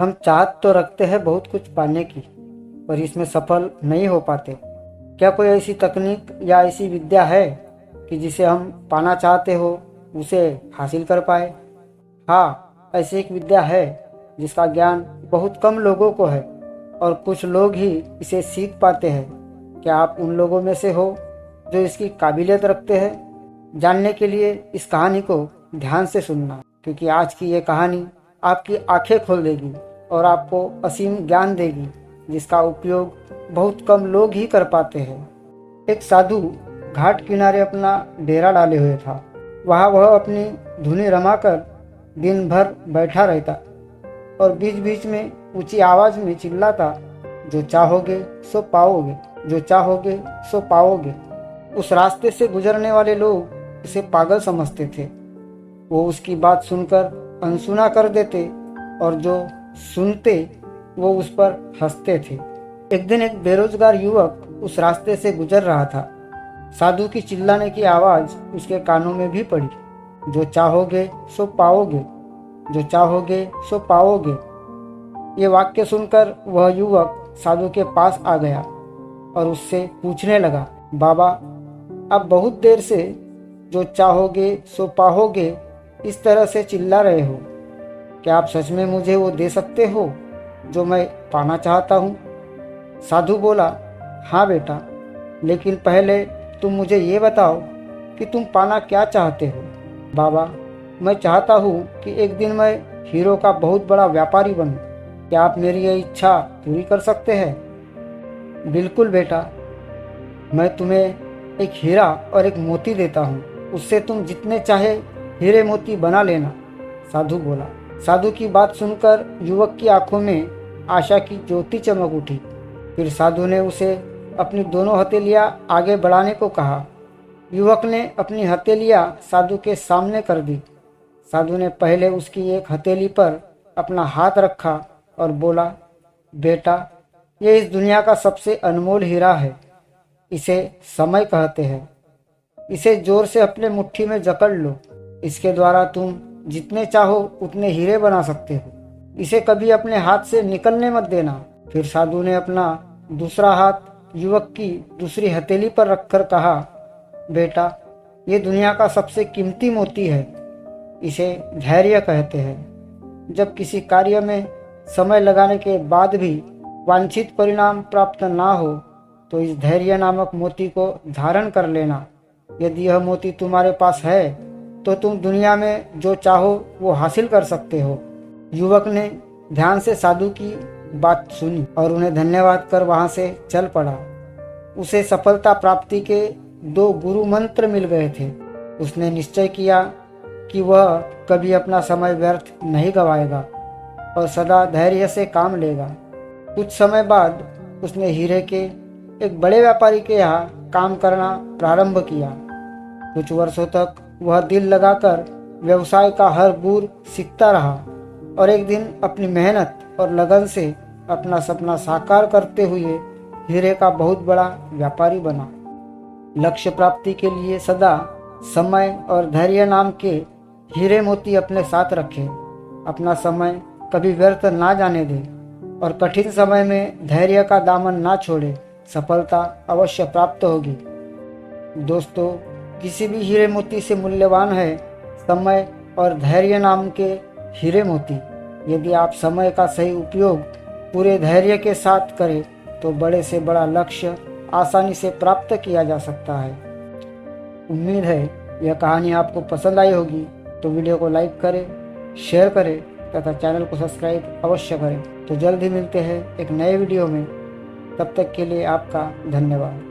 हम चाहत तो रखते हैं बहुत कुछ पाने की, पर इसमें सफल नहीं हो पाते। क्या कोई ऐसी तकनीक या ऐसी विद्या है कि जिसे हम पाना चाहते हो उसे हासिल कर पाए? हाँ, ऐसी एक विद्या है जिसका ज्ञान बहुत कम लोगों को है और कुछ लोग ही इसे सीख पाते हैं। क्या आप उन लोगों में से हो जो इसकी काबिलियत रखते हैं? जानने के लिए इस कहानी को ध्यान से सुनना, क्योंकि आज की ये कहानी आपकी आंखें खोल देगी और आपको असीम ज्ञान देगी जिसका उपयोग बहुत कम लोग ही कर पाते हैं। एक साधु घाट किनारे अपना डेरा डाले हुए था। वहाँ वह अपनी धुनी रमाकर दिन भर बैठा रहता और बीच बीच में ऊंची आवाज में चिल्लाता, जो चाहोगे सो पाओगे, जो चाहोगे सो पाओगे। उस रास्ते से गुजरने वाले लोग उसे पागल समझते थे। वो उसकी बात सुनकर अनसुना कर देते और जो सुनते वो उस पर हंसते थे। एक दिन एक बेरोजगार युवक उस रास्ते से गुजर रहा था। साधु की चिल्लाने की आवाज उसके कानों में भी पड़ी, जो चाहोगे सो पाओगे, जो चाहोगे सो पाओगे। ये वाक्य सुनकर वह युवक साधु के पास आ गया और उससे पूछने लगा, बाबा, आप बहुत देर से जो चाहोगे सो पाओगे इस तरह से चिल्ला रहे हो। क्या आप सच में मुझे वो दे सकते हो जो मैं पाना चाहता हूँ? साधु बोला, हाँ बेटा, लेकिन पहले तुम मुझे ये बताओ कि तुम पाना क्या चाहते हो। बाबा, मैं चाहता हूँ कि एक दिन मैं हीरो का बहुत बड़ा व्यापारी बनूं। क्या आप मेरी ये इच्छा पूरी कर सकते हैं? बिल्कुल बेटा, मैं तुम्हें एक हीरा और एक मोती देता हूँ, उससे तुम जितने चाहे हीरे मोती बना लेना, साधु बोला। साधु की बात सुनकर युवक की आंखों में आशा की ज्योति चमक उठी। फिर साधु ने उसे अपनी दोनों हथेलियां आगे बढ़ाने को कहा। युवक ने अपनी हथेलियां साधु के सामने कर दी। साधु ने पहले उसकी एक हथेली पर अपना हाथ रखा और बोला, बेटा, ये इस दुनिया का सबसे अनमोल हीरा है। इसे समय कहते हैं। इसे जोर से अपने मुट्ठी में जकड़ लो। इसके द्वारा तुम जितने चाहो उतने हीरे बना सकते हो। इसे कभी अपने हाथ से निकलने मत देना। फिर साधु ने अपना दूसरा हाथ युवक की दूसरी हथेली पर रखकर कहा, बेटा, ये दुनिया का सबसे कीमती मोती है। इसे धैर्य कहते हैं। जब किसी कार्य में समय लगाने के बाद भी वांछित परिणाम प्राप्त ना हो तो इस धैर्य नामक मोती को धारण कर लेना। यदि यह मोती तुम्हारे पास है तो तुम दुनिया में जो चाहो वो हासिल कर सकते हो। युवक ने ध्यान से साधु की बात सुनी और उन्हें धन्यवाद कर वहां से चल पड़ा। उसे सफलता प्राप्ति के 2 गुरु मंत्र मिल गए थे। उसने निश्चय किया कि वह कभी अपना समय व्यर्थ नहीं गवाएगा और सदा धैर्य से काम लेगा। कुछ समय बाद उसने हीरे के एक बड़े व्यापारी के यहाँ काम करना प्रारंभ किया। कुछ वर्षों तक वह दिल लगाकर व्यवसाय का हर गुर सीखता रहा और एक दिन अपनी मेहनत और लगन से अपना सपना साकार करते हुए हीरे का बहुत बड़ा व्यापारी बना। लक्ष्य प्राप्ति के लिए सदा समय और धैर्य नाम के हीरे मोती अपने साथ रखें। अपना समय कभी व्यर्थ ना जाने दें और कठिन समय में धैर्य का दामन ना छोड़े। सफलता अवश्य प्राप्त होगी। दोस्तों, किसी भी हीरे मोती से मूल्यवान है समय और धैर्य नाम के हीरे मोती। यदि आप समय का सही उपयोग पूरे धैर्य के साथ करें तो बड़े से बड़ा लक्ष्य आसानी से प्राप्त किया जा सकता है। उम्मीद है यह कहानी आपको पसंद आई होगी, तो वीडियो को लाइक करें, शेयर करें तथा चैनल को सब्सक्राइब अवश्य करें। तो जल्द ही मिलते हैं एक नए वीडियो में। तब तक के लिए आपका धन्यवाद।